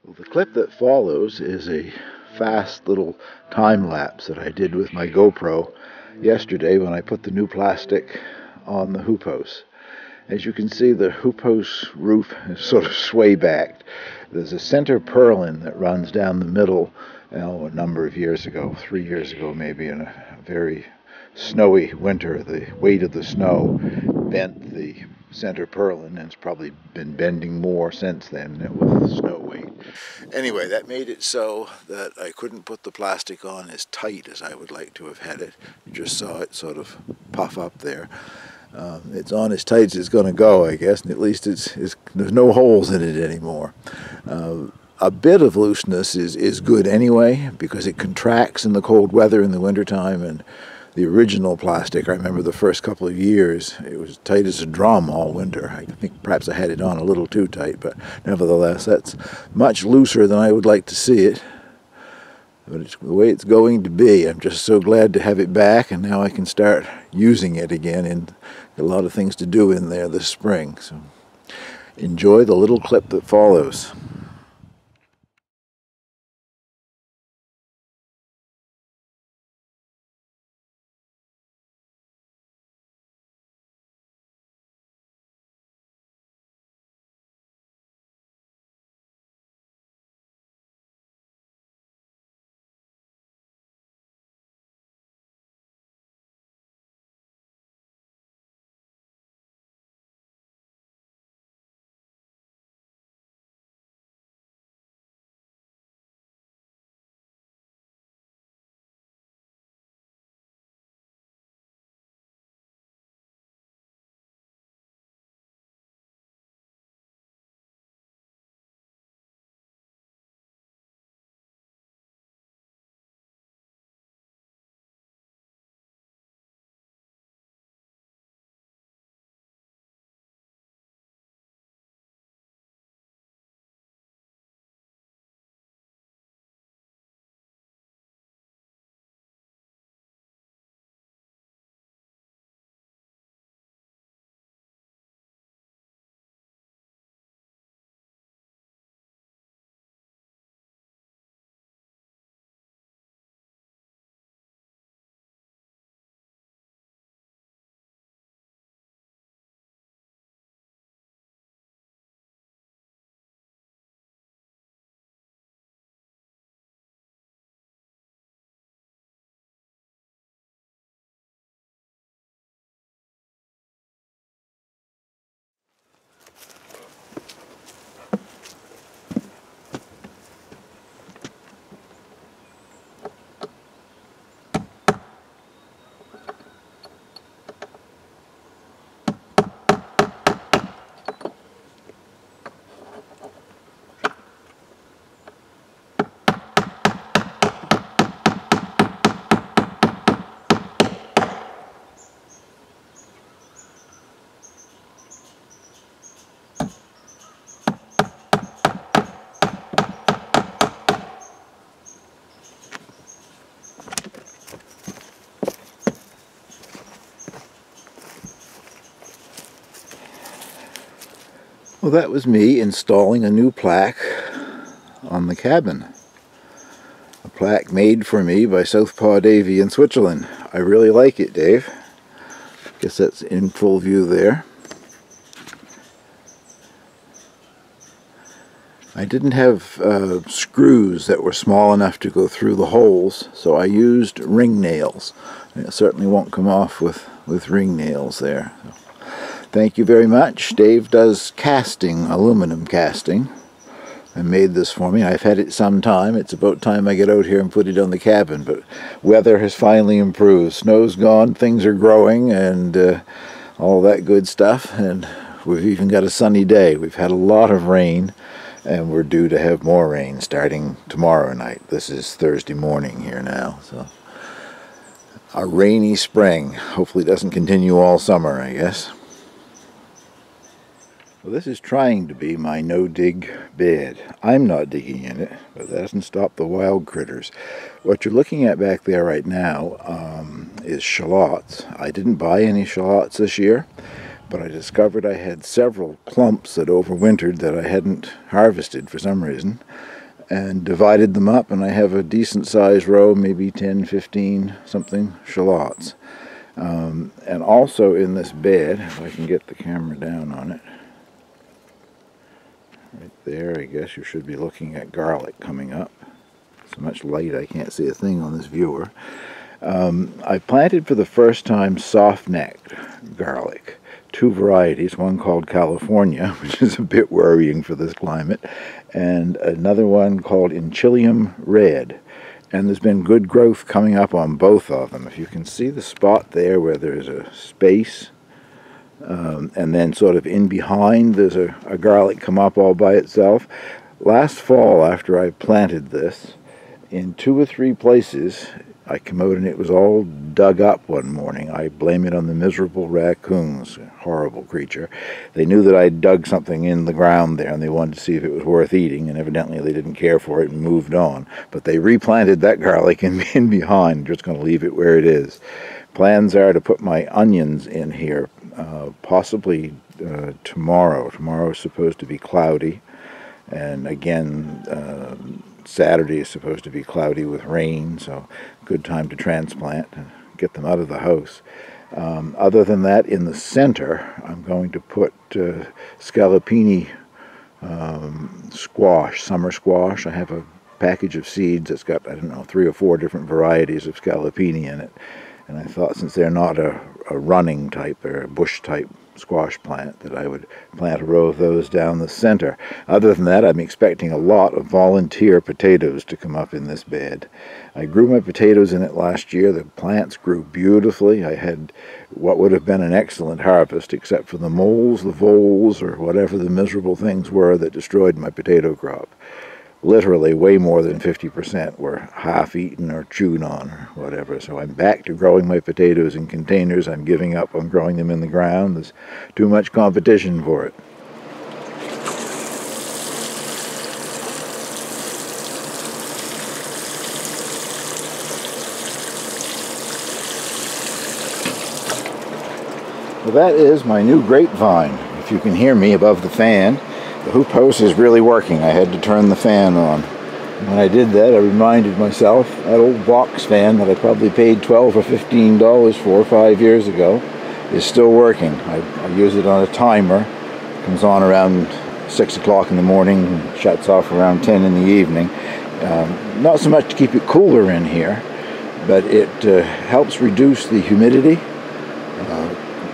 Well, the clip that follows is a fast little time lapse that I did with my GoPro yesterday when I put the new plastic on the hoop house. As you can see, the hoop house roof is sort of sway backed. There's a center purlin that runs down the middle a number of years ago, 3 years ago maybe, in a very snowy winter. The weight of the snow bent the center purlin, and it's probably been bending more since then with the snow weight. Anyway, that made it so that I couldn't put the plastic on as tight as I would like to have had it. You just saw it sort of puff up there. It's on as tight as it's going to go, I guess, and at least there's no holes in it anymore. A bit of looseness is good anyway, because it contracts in the cold weather in the wintertime, and the original plastic, I remember the first couple of years, it was tight as a drum all winter. I think perhaps I had it on a little too tight, but nevertheless, that's much looser than I would like to see it. But it's the way it's going to be. I'm just so glad to have it back, and now I can start using it again, and a lot of things to do in there this spring. So enjoy the little clip that follows. Well, that was me installing a new plaque on the cabin. A plaque made for me by Southpaw Davy in Switzerland. I really like it, Dave. Guess that's in full view there. I didn't have screws that were small enough to go through the holes, so I used ring nails. It certainly won't come off with ring nails there. So, thank you very much. Dave does casting, aluminum casting, and made this for me. I've had it some time. It's about time I get out here and put it on the cabin, but weather has finally improved. Snow's gone, things are growing, and all that good stuff, and we've even got a sunny day. We've had a lot of rain, and we're due to have more rain starting tomorrow night. This is Thursday morning here now, so a rainy spring. Hopefully it doesn't continue all summer, I guess. Well, this is trying to be my no-dig bed. I'm not digging in it, but that doesn't stop the wild critters. What you're looking at back there right now is shallots. I didn't buy any shallots this year, but I discovered I had several clumps that overwintered that I hadn't harvested for some reason. and divided them up, and I have a decent sized row, maybe 10, 15 something shallots. And also in this bed, if I can get the camera down on it, right there, I guess you should be looking at garlic coming up. So much light I can't see a thing on this viewer. I planted for the first time soft-necked garlic. Two varieties, one called California, which is a bit worrying for this climate, and another one called Enchilium Red. And there's been good growth coming up on both of them. If you can see the spot there where there's a space, and then sort of in behind there's a garlic come up all by itself. Last fall, after I planted this, in 2 or 3 places I come out and it was all dug up one morning. I blame it on the miserable raccoons, a horrible creature. They knew that I dug something in the ground there and they wanted to see if it was worth eating, and evidently they didn't care for it and moved on. But they replanted that garlic in behind, just going to leave it where it is. Plans are to put my onions in here possibly tomorrow. Tomorrow is supposed to be cloudy, and again Saturday is supposed to be cloudy with rain, so good time to transplant and get them out of the house. Other than that, in the center, I'm going to put scallopini squash, summer squash. I have a package of seeds that's got, I don't know, 3 or 4 different varieties of scallopini in it. And I thought, since they're not a running type or a bush type squash plant, that I would plant a row of those down the center. Other than that, I'm expecting a lot of volunteer potatoes to come up in this bed. I grew my potatoes in it last year. The plants grew beautifully. I had what would have been an excellent harvest, except for the moles, the voles, or whatever the miserable things were that destroyed my potato crop. Literally way more than 50% were half-eaten or chewed on or whatever. So I'm back to growing my potatoes in containers. I'm giving up on growing them in the ground. There's too much competition for it. Well, that is my new grapevine. If you can hear me above the fan, the hoop house is really working. I had to turn the fan on. When I did that, I reminded myself that old box fan that I probably paid $12 or $15 for 5 years ago is still working. I use it on a timer. It comes on around 6 o'clock in the morning and shuts off around 10 in the evening. Not so much to keep it cooler in here, but it helps reduce the humidity.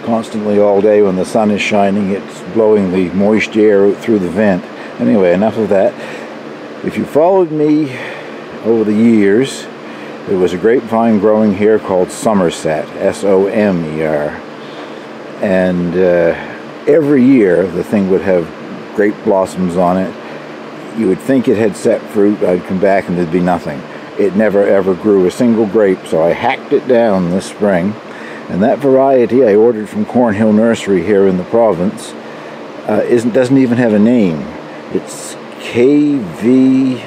Constantly all day when the sun is shining, it's blowing the moist air out through the vent. Anyway, enough of that. If you followed me over the years, there was a grapevine growing here called Somerset, S-O-M-E-R. And every year the thing would have grape blossoms on it. You would think it had set fruit. I'd come back and there'd be nothing. It never ever grew a single grape, so I hacked it down this spring. And that variety I ordered from Cornhill Nursery here in the province doesn't even have a name. It's KV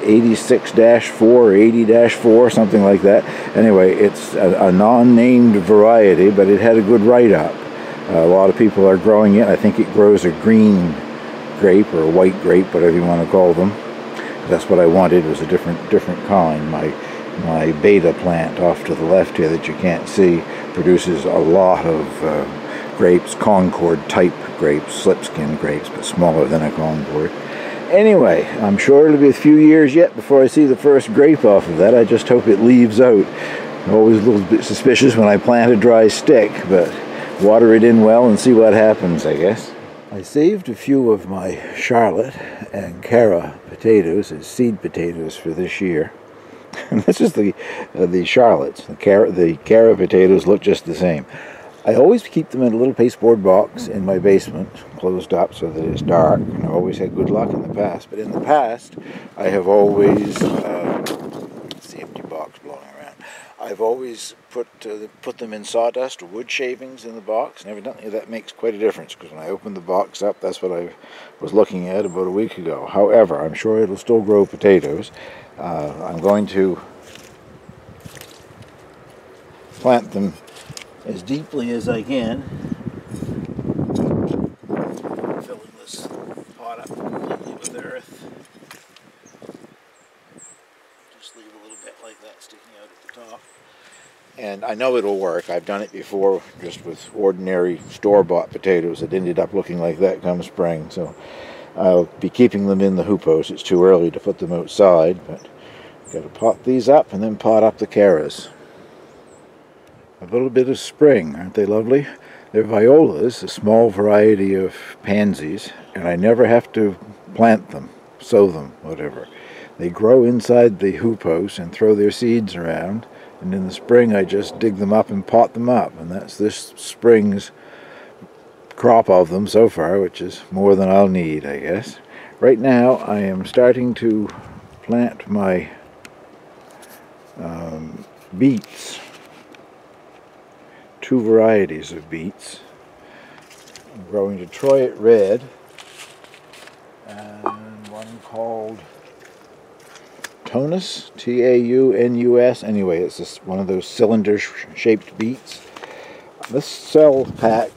86-4 or 80-4, something like that. Anyway, it's a non-named variety, but it had a good write-up. A lot of people are growing it. I think it grows a green grape or a white grape, whatever you want to call them. That's what I wanted, was a different kind. My beta plant off to the left here that you can't see produces a lot of grapes, Concord type grapes, slipskin grapes, but smaller than a Concord. Anyway, I'm sure it'll be a few years yet before I see the first grape off of that. I just hope it leaves out. I'm always a little bit suspicious when I plant a dry stick, but water it in well and see what happens, I guess. I saved a few of my Charlotte and Cara potatoes as seed potatoes for this year. And this is the Charlottes. The Cara potatoes look just the same. I always keep them in a little pasteboard box in my basement, closed up so that it's dark, and I've always had good luck in the past. But in the past, I have always, it's the empty box blowing around, I've always put them in sawdust or wood shavings in the box, and evidently that makes quite a difference, because when I opened the box up, that's what I was looking at about a week ago. However, I'm sure it'll still grow potatoes. I'm going to plant them as deeply as I can, filling this pot up completely with earth. And I know it'll work. I've done it before just with ordinary store-bought potatoes. It ended up looking like that come spring. So I'll be keeping them in the hoopos. It's too early to put them outside, but got to pot these up and then pot up the carrots. A little bit of spring, aren't they lovely? They're violas, a small variety of pansies, and I never have to plant them, sow them, whatever. They grow inside the hoopos and throw their seeds around, and in the spring I just dig them up and pot them up, and that's this spring's crop of them so far, which is more than I'll need, I guess. Right now I am starting to plant my beets. Two varieties of beets. I'm growing Detroit Red and one called Taunus, Taunus. Anyway, it's just one of those cylinder-shaped beets. This cell pack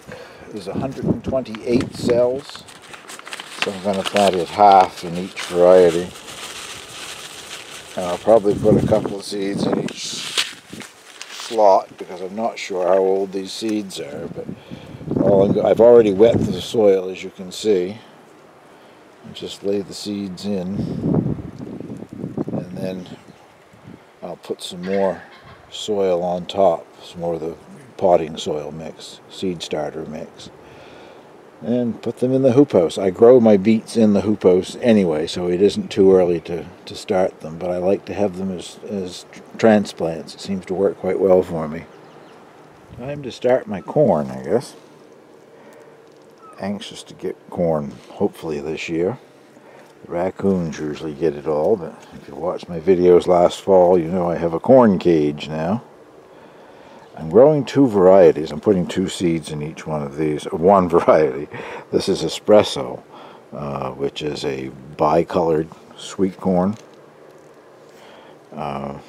is 128 cells, so I'm going to plant it half in each variety. And I'll probably put a couple of seeds in each slot because I'm not sure how old these seeds are, but I've already wet the soil, as you can see, and just lay the seeds in, and then I'll put some more soil on top, some more of the potting soil mix, seed starter mix, and put them in the hoopos. I grow my beets in the hoopos anyway, so it isn't too early to start them, but I like to have them as transplants. It seems to work quite well for me. Time to start my corn, I guess. Anxious to get corn, hopefully this year. The raccoons usually get it all, but if you watched my videos last fall, you know I have a corn cage now. I'm growing two varieties. I'm putting two seeds in each one of these. One variety. This is espresso, which is a bicolored sweet corn. I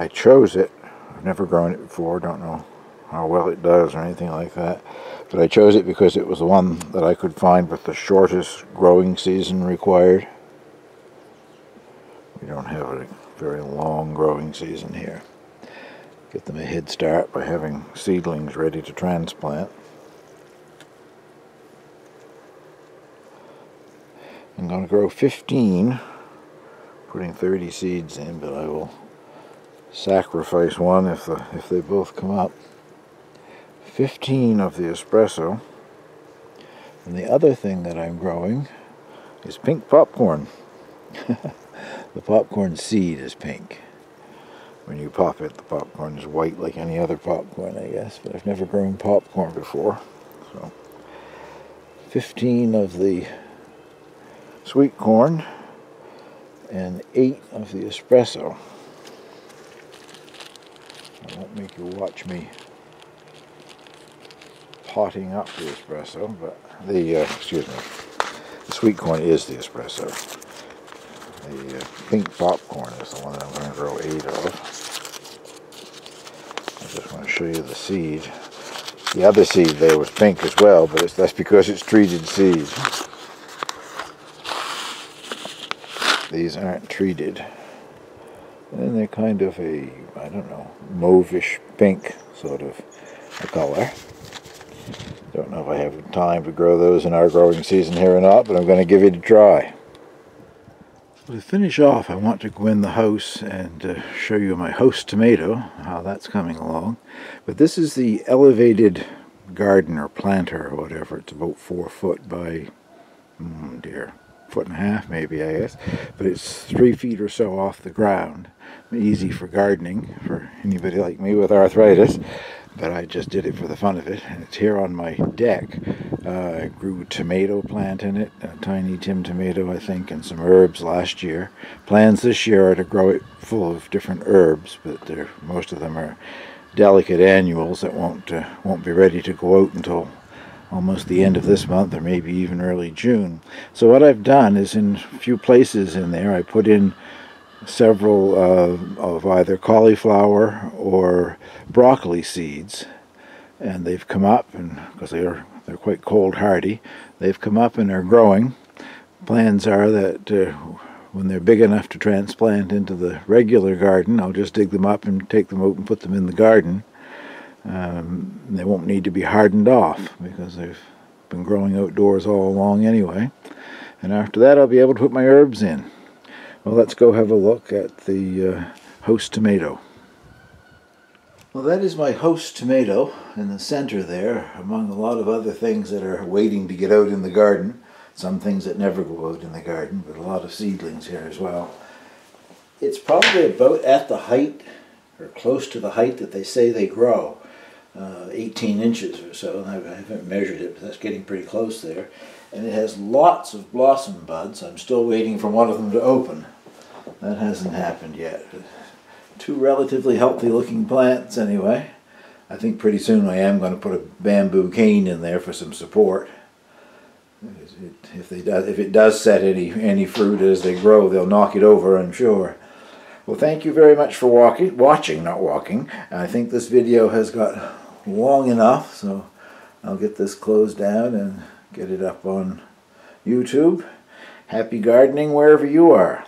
chose it. I've never grown it before. Don't know how well it does or anything like that. But I chose it because it was the one that I could find with the shortest growing season required. We don't have a very long growing season here. Get them a head start by having seedlings ready to transplant. I'm going to grow 15, putting 30 seeds in, but I will sacrifice one if they both come up. 15 of the espresso. And the other thing that I'm growing is pink popcorn. The popcorn seed is pink. When you pop it, the popcorn is white like any other popcorn, I guess, but I've never grown popcorn before. So 15 of the sweet corn and 8 of the espresso. I won't make you watch me potting up the espresso, but the sweet corn is the espresso. The pink popcorn is the one that I'm going to grow 8 of. I just want to show you the seed. The other seed there was pink as well, but that's because it's treated seed. These aren't treated. And they're kind of a, I don't know, mauvish pink sort of a color. Don't know if I have time to grow those in our growing season here or not, but I'm going to give it a try. To finish off, I want to go in the house and show you my host tomato, how that's coming along. But this is the elevated garden or planter or whatever. It's about 4 foot by, foot and a half maybe, I guess. But it's 3 feet or so off the ground. Easy for gardening for anybody like me with arthritis. But I just did it for the fun of it, and it's here on my deck. I grew a tomato plant in it, a tiny Tim tomato, I think, and some herbs last year. Plans this year are to grow it full of different herbs, but most of them are delicate annuals that won't be ready to go out until almost the end of this month, or maybe even early June. So what I've done is, in a few places in there, I put in several of either cauliflower or broccoli seeds, and they've come up, and because they're quite cold hardy, they've come up and are growing. Plans are that when they're big enough to transplant into the regular garden, I'll just dig them up and take them out and put them in the garden. They won't need to be hardened off because they've been growing outdoors all along anyway. And after that I'll be able to put my herbs in. Well, let's go have a look at the host tomato. Well, that is my host tomato in the center there, among a lot of other things that are waiting to get out in the garden. Some things that never go out in the garden, but a lot of seedlings here as well. It's probably about at the height, or close to the height that they say they grow, 18 inches or so. I haven't measured it, but that's getting pretty close there. And it has lots of blossom buds. I'm still waiting for one of them to open. That hasn't happened yet. Two relatively healthy looking plants anyway. I think pretty soon I am going to put a bamboo cane in there for some support. If it does set any fruit as they grow, they'll knock it over, I'm sure. Well, thank you very much for watching, not walking. I think this video has got long enough, so I'll get this closed down and get it up on YouTube. Happy gardening wherever you are.